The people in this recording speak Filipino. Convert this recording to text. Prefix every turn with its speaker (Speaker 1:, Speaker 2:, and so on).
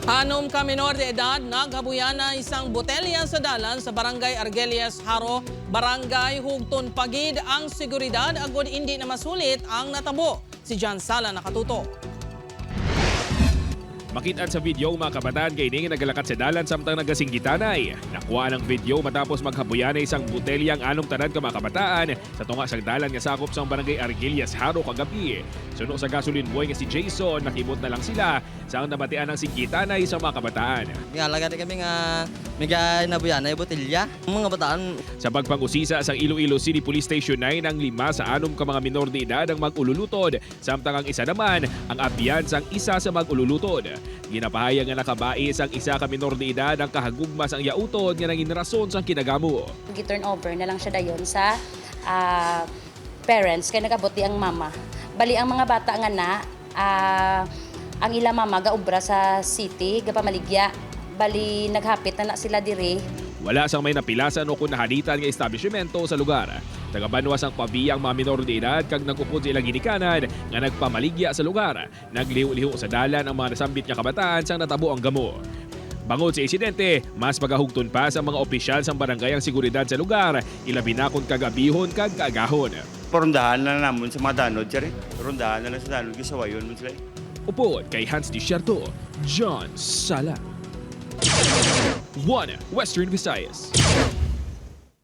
Speaker 1: Anom ka menor de edad naghabuyan na isang botelya sa dalan sa Barangay Argelias, Haro, Barangay Hugton Pagid ang seguridad agod hindi na masulit ang natabo. Si John Sala nakatutok.
Speaker 2: Makitaan sa video mga kabataan kay Ning nagalakat sa dalan samtang nagasinggitanay. Nakuha ng video matapos maghabuyan na isang botelyang anong tanan ka mga kabataan sa tunga sa dalan nga sakop sa Barangay Argelias, Haro kagabi. Suno sa gasoline boy nga si Jason, nakimot na lang sila sa ang nabatian ng singgitanay sa mga kabataan.
Speaker 3: Ngalaga kami nga mega nabuyan na botelya. Mga bataan
Speaker 2: Sa pagpangusisa sa Iloilo City Police Station 9 ang 5 sa 6 ka mga minor de edad ang mag-ululutod, samtang ang isa naman ang abyan sang isa sa mag-ululutod. Ginapahayag nga nakabai sang isa ka minor de edad ang kahagugmas ang yautod nga nangin rason sang kinagamo.
Speaker 4: Gi-turn over na lang siya dayon sa parents kay nagabuti ang mama. Bali ang mga bata nga na ang ila mama gaubra sa city gapamaligya. Bali naghapit na sila diri.
Speaker 2: Wala sang may napilasan o kung nahalitan nga establishmento sa lugar. Tagabanwas ang pabiyang mga minor de edad kag nagupod sa ilang ginikanan nga nagpamaligya sa lugar. Nagliw-liho sa dalan ang mga nasambit nga kabataan sang natabo ang gamo. Bangod sa insidente, mas pagahugton pa sa mga opisyal sa barangay ang seguridad sa lugar, ilabi na kung kagabihon kag kaagahon.
Speaker 5: Porundahan na naman sa mga danod, sir. Porundahan na lang sa danod, gisawayon mo sila.
Speaker 2: Upod kay Hans Desierto, John Sala. 1 Western Visayas.